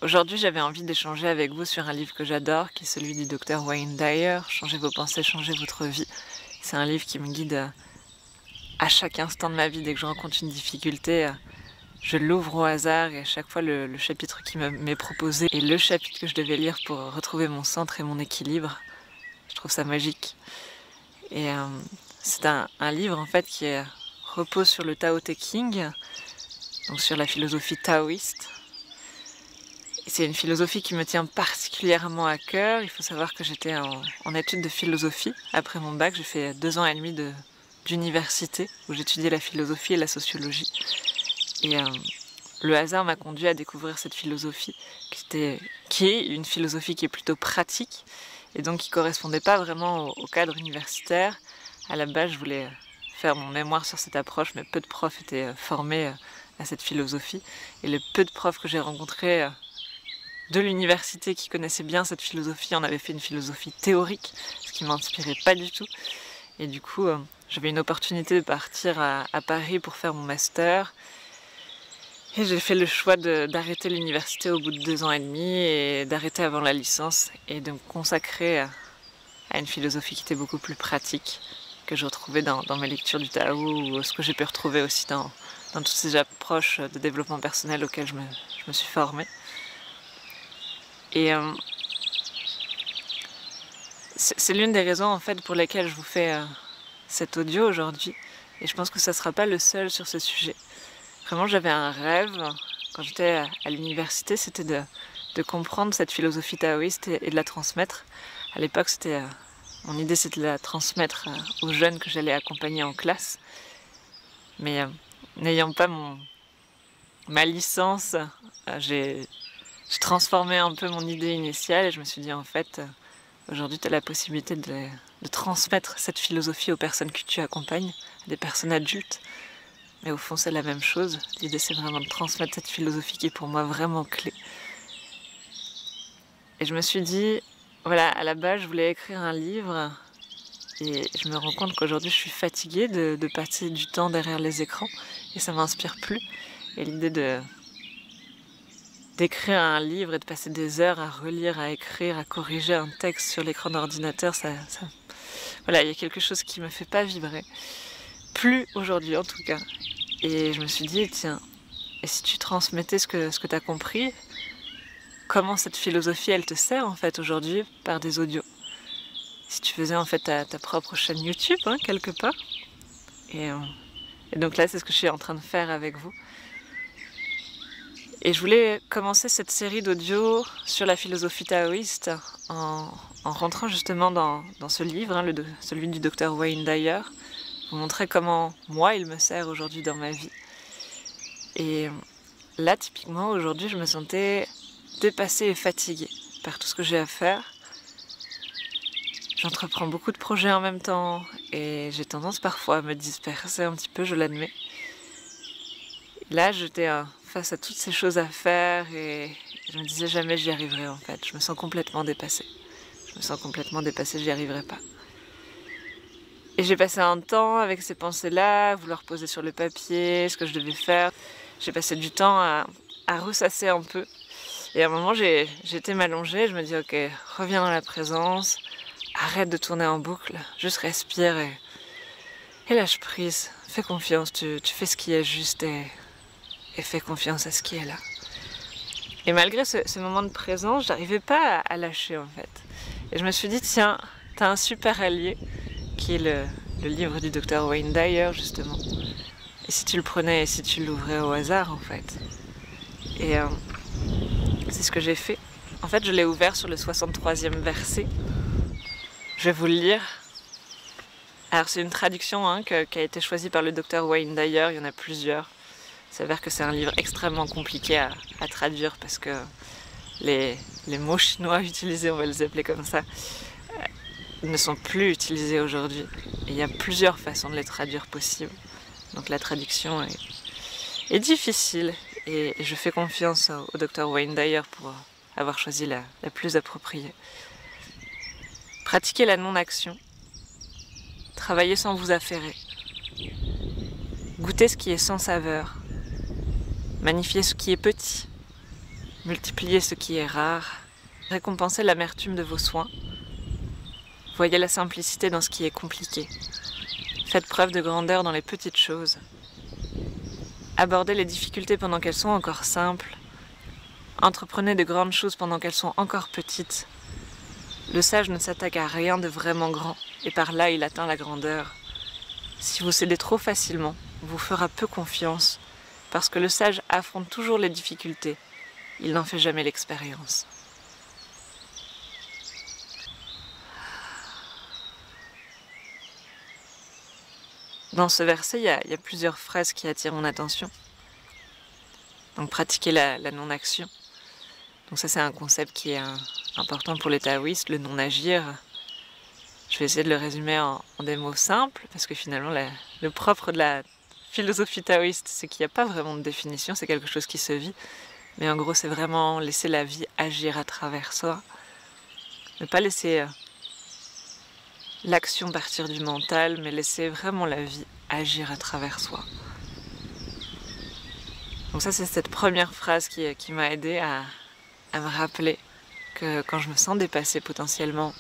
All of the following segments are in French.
Aujourd'hui, j'avais envie d'échanger avec vous sur un livre que j'adore, qui est celui du docteur Wayne Dyer, Changez vos pensées, changez votre vie. C'est un livre qui me guide à chaque instant de ma vie. Dès que je rencontre une difficulté, je l'ouvre au hasard et à chaque fois le chapitre qui m'est proposé est le chapitre que je devais lire pour retrouver mon centre et mon équilibre. Je trouve ça magique. Et c'est un livre en fait qui repose sur le Tao Te Ching, donc sur la philosophie taoïste. C'est une philosophie qui me tient particulièrement à cœur. Il faut savoir que j'étais en études de philosophie. Après mon bac, j'ai fait 2 ans et demi d'université où j'étudiais la philosophie et la sociologie. Et le hasard m'a conduit à découvrir cette philosophie qui est une philosophie qui est plutôt pratique et donc qui ne correspondait pas vraiment au cadre universitaire. À la base, je voulais faire mon mémoire sur cette approche, mais peu de profs étaient formés à cette philosophie. Et les peu de profs que j'ai rencontrés de l'université qui connaissaient bien cette philosophie en avaient fait une philosophie théorique, ce qui ne m'inspirait pas du tout. Et du coup, j'avais une opportunité de partir à Paris pour faire mon master. Et j'ai fait le choix d'arrêter l'université au bout de 2 ans et demi et d'arrêter avant la licence et de me consacrer à une philosophie qui était beaucoup plus pratique, que je retrouvais dans mes lectures du Tao ou ce que j'ai pu retrouver aussi dans toutes ces approches de développement personnel auxquelles je me suis formée. Et c'est l'une des raisons en fait pour lesquelles je vous fais cet audio aujourd'hui. Et je pense que ça ne sera pas le seul sur ce sujet. Vraiment, j'avais un rêve quand j'étais à l'université, c'était de comprendre cette philosophie taoïste et de la transmettre. À l'époque, mon idée c'était de la transmettre aux jeunes que j'allais accompagner en classe. Mais n'ayant pas ma licence, j'ai transformé un peu mon idée initiale et je me suis dit en fait, aujourd'hui tu as la possibilité de transmettre cette philosophie aux personnes que tu accompagnes, à des personnes adultes. Mais au fond c'est la même chose, l'idée c'est vraiment de transmettre cette philosophie qui est pour moi vraiment clé. Et je me suis dit, voilà, à la base je voulais écrire un livre et je me rends compte qu'aujourd'hui je suis fatiguée de passer du temps derrière les écrans et ça m'inspire plus. Et l'idée d'écrire un livre et de passer des heures à relire, à écrire, à corriger un texte sur l'écran d'ordinateur, voilà, il y a quelque chose qui me fait pas vibrer. Plus aujourd'hui en tout cas. Et je me suis dit, tiens, et si tu transmettais ce que tu as compris, comment cette philosophie elle te sert en fait aujourd'hui par des audios? Si tu faisais en fait ta propre chaîne YouTube, hein, quelque part. Et donc là c'est ce que je suis en train de faire avec vous. Et je voulais commencer cette série d'audio sur la philosophie taoïste en rentrant justement dans ce livre, hein, celui du docteur Wayne Dyer, vous montrer comment moi il me sert aujourd'hui dans ma vie. Et là typiquement aujourd'hui je me sentais dépassée et fatiguée par tout ce que j'ai à faire. J'entreprends beaucoup de projets en même temps et j'ai tendance parfois à me disperser un petit peu, je l'admets. Là j'étais face à toutes ces choses à faire et je me disais jamais j'y arriverai en fait. Je me sens complètement dépassée. J'y arriverai pas. Et j'ai passé un temps avec ces pensées-là, à vouloir poser sur le papier ce que je devais faire. J'ai passé du temps à ressasser un peu. Et à un moment, j'étais m'allonger, je me dis ok, reviens dans la présence, arrête de tourner en boucle, juste respire et lâche prise. Fais confiance, tu fais ce qui est juste et fais confiance à ce qui est là. Et malgré ce moment de présence, j'arrivais pas à lâcher en fait. Et je me suis dit tiens, t'as un super allié qui est le livre du docteur Wayne Dyer justement. Et si tu le prenais et si tu l'ouvrais au hasard en fait. Et c'est ce que j'ai fait. En fait je l'ai ouvert sur le 63e verset. Je vais vous le lire. Alors c'est une traduction hein, qui a été choisie par le docteur Wayne Dyer, il y en a plusieurs. Il s'avère que c'est un livre extrêmement compliqué à traduire parce que les mots chinois utilisés, on va les appeler comme ça, ne sont plus utilisés aujourd'hui. Il y a plusieurs façons de les traduire possibles. Donc la traduction est difficile et je fais confiance au docteur Wayne Dyer pour avoir choisi la plus appropriée. Pratiquez la non-action. Travaillez sans vous affairer. Goûtez ce qui est sans saveur. Magnifiez ce qui est petit. Multipliez ce qui est rare, récompensez l'amertume de vos soins, voyez la simplicité dans ce qui est compliqué, faites preuve de grandeur dans les petites choses, abordez les difficultés pendant qu'elles sont encore simples, entreprenez de grandes choses pendant qu'elles sont encore petites. Le sage ne s'attaque à rien de vraiment grand, et par là il atteint la grandeur. Si vous cédez trop facilement, on vous fera peu confiance, parce que le sage affronte toujours les difficultés, il n'en fait jamais l'expérience. Dans ce verset, il y a plusieurs phrases qui attirent mon attention. Donc pratiquer la non-action. Donc ça c'est un concept qui est important pour les taoïstes, le non-agir. Je vais essayer de le résumer en des mots simples, parce que finalement le propre de la philosophie taoïste, c'est qu'il n'y a pas vraiment de définition, c'est quelque chose qui se vit. Mais en gros, c'est vraiment laisser la vie agir à travers soi. Ne pas laisser l'action partir du mental, mais laisser vraiment la vie agir à travers soi. Donc ça, c'est cette première phrase qui m'a aidée à me rappeler que quand je me sens dépassée potentiellement,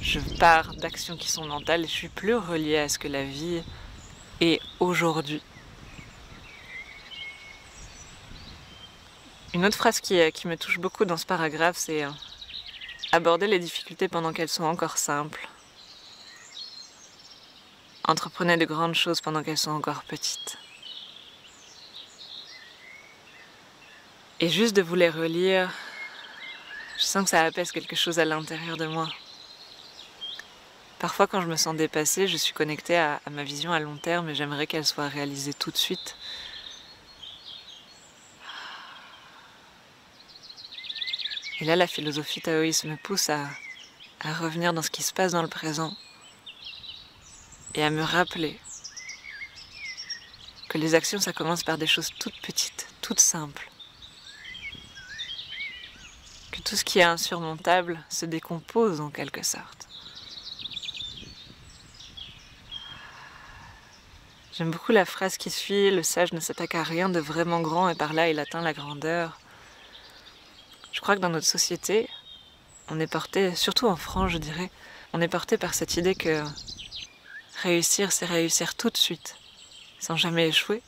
je pars d'actions qui sont mentales et je suis plus reliée à ce que la vie est aujourd'hui. Une autre phrase qui me touche beaucoup dans ce paragraphe, c'est aborder les difficultés pendant qu'elles sont encore simples. Entreprenez de grandes choses pendant qu'elles sont encore petites. Et juste de vous les relire, je sens que ça apaise quelque chose à l'intérieur de moi. Parfois, quand je me sens dépassée, je suis connectée à ma vision à long terme et j'aimerais qu'elle soit réalisée tout de suite. Et là, la philosophie taoïste me pousse à revenir dans ce qui se passe dans le présent et à me rappeler que les actions, ça commence par des choses toutes petites, toutes simples. Que tout ce qui est insurmontable se décompose en quelque sorte. J'aime beaucoup la phrase qui suit, le sage ne s'attaque à rien de vraiment grand et par là il atteint la grandeur. Je crois que dans notre société, on est porté, surtout en France je dirais, on est porté par cette idée que réussir c'est réussir tout de suite, sans jamais échouer.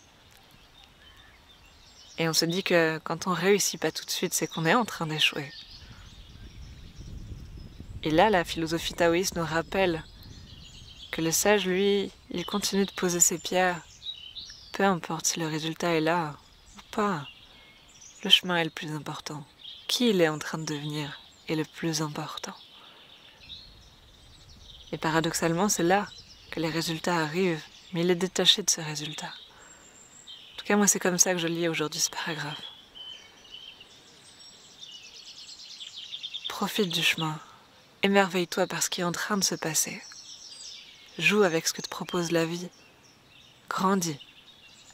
Et on se dit que quand on réussit pas tout de suite, c'est qu'on est en train d'échouer. Et là, la philosophie taoïste nous rappelle que le sage, lui, il continue de poser ses pierres, peu importe si le résultat est là ou pas. Le chemin est le plus important. Qui il est en train de devenir est le plus important. Et paradoxalement, c'est là que les résultats arrivent, mais il est détaché de ce résultat. En tout cas, moi, c'est comme ça que je lis aujourd'hui ce paragraphe. Profite du chemin, émerveille-toi par ce qui est en train de se passer. Joue avec ce que te propose la vie. Grandis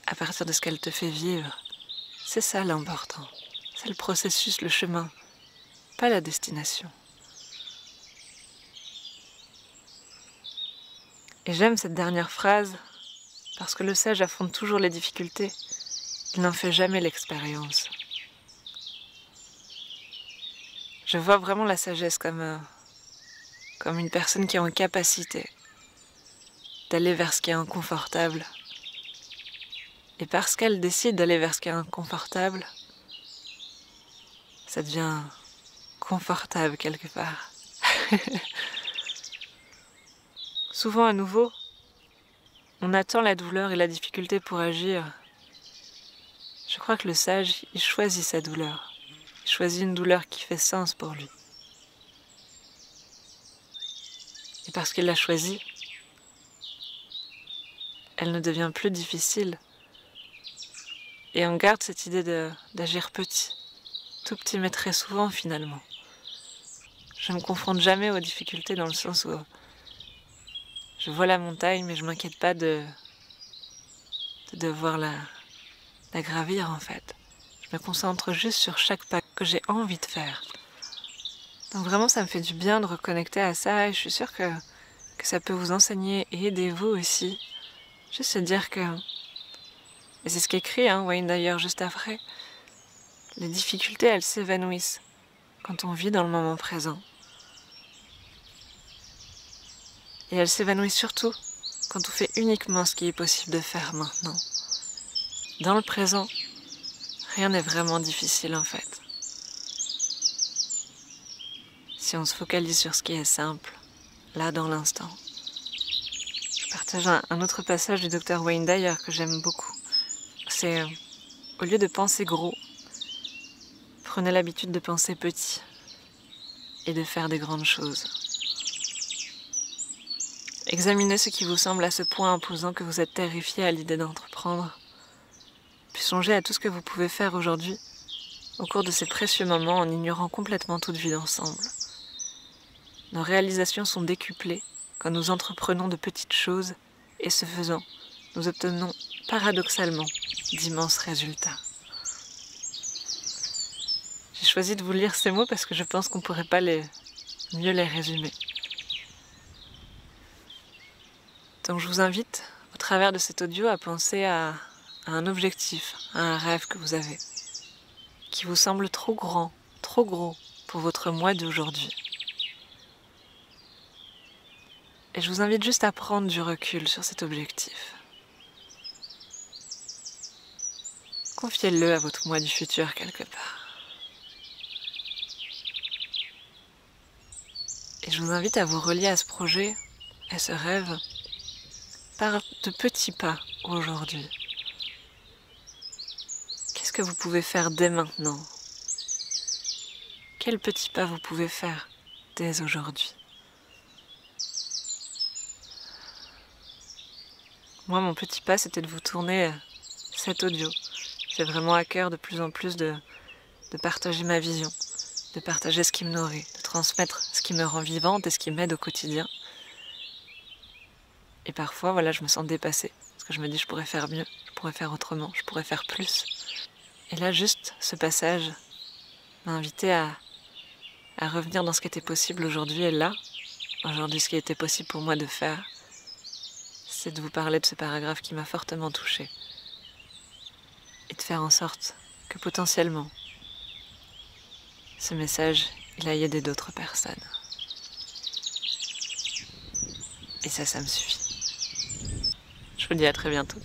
à partir de ce qu'elle te fait vivre. C'est ça l'important. C'est le processus, le chemin, pas la destination. Et j'aime cette dernière phrase parce que le sage affronte toujours les difficultés. Il n'en fait jamais l'expérience. Je vois vraiment la sagesse comme une personne qui est en capacité d'aller vers ce qui est inconfortable. Et parce qu'elle décide d'aller vers ce qui est inconfortable, ça devient confortable quelque part. Souvent à nouveau, on attend la douleur et la difficulté pour agir. Je crois que le sage, il choisit sa douleur. Il choisit une douleur qui fait sens pour lui. Et parce qu'il l'a choisie, elle ne devient plus difficile. Et on garde cette idée d'agir petit. Tout petit mais très souvent finalement. Je ne me confronte jamais aux difficultés dans le sens où je vois la montagne mais je m'inquiète pas de devoir la gravir en fait. Je me concentre juste sur chaque pas que j'ai envie de faire. Donc vraiment ça me fait du bien de reconnecter à ça et je suis sûre que ça peut vous enseigner et aider vous aussi. Juste se dire que, et c'est ce qu'écrit Wayne d'ailleurs juste après, Les difficultés, elles s'évanouissent quand on vit dans le moment présent. Et elles s'évanouissent surtout quand on fait uniquement ce qui est possible de faire maintenant. Dans le présent, rien n'est vraiment difficile en fait. Si on se focalise sur ce qui est simple, là dans l'instant. Je partage un autre passage du Dr Wayne Dyer que j'aime beaucoup. C'est au lieu de penser gros, prenez l'habitude de penser petit et de faire des grandes choses. Examinez ce qui vous semble à ce point imposant que vous êtes terrifié à l'idée d'entreprendre, puis songez à tout ce que vous pouvez faire aujourd'hui au cours de ces précieux moments en ignorant complètement toute vie d'ensemble. Nos réalisations sont décuplées quand nous entreprenons de petites choses et ce faisant, nous obtenons paradoxalement d'immenses résultats. J'ai choisi de vous lire ces mots parce que je pense qu'on ne pourrait pas mieux les résumer. Donc je vous invite, au travers de cet audio, à penser à un objectif, à un rêve que vous avez, qui vous semble trop grand, trop gros pour votre moi d'aujourd'hui. Et je vous invite juste à prendre du recul sur cet objectif. Confiez-le à votre moi du futur quelque part. Et je vous invite à vous relier à ce projet, à ce rêve, par de petits pas aujourd'hui. Qu'est-ce que vous pouvez faire dès maintenant? Quels petits pas vous pouvez faire dès aujourd'hui? Moi, mon petit pas, c'était de vous tourner cet audio. J'ai vraiment à cœur de plus en plus de partager ma vision, de partager ce qui me nourrit, de transmettre ce qui me rend vivante et ce qui m'aide au quotidien. Et parfois, voilà, je me sens dépassée, parce que je me dis je pourrais faire mieux, je pourrais faire autrement, je pourrais faire plus. Et là, juste ce passage m'a invité à revenir dans ce qui était possible aujourd'hui et là. Aujourd'hui, ce qui était possible pour moi de faire, c'est de vous parler de ce paragraphe qui m'a fortement touchée. Et de faire en sorte que potentiellement, ce message, il aille aider d'autres personnes. Et ça me suffit. Je vous dis à très bientôt.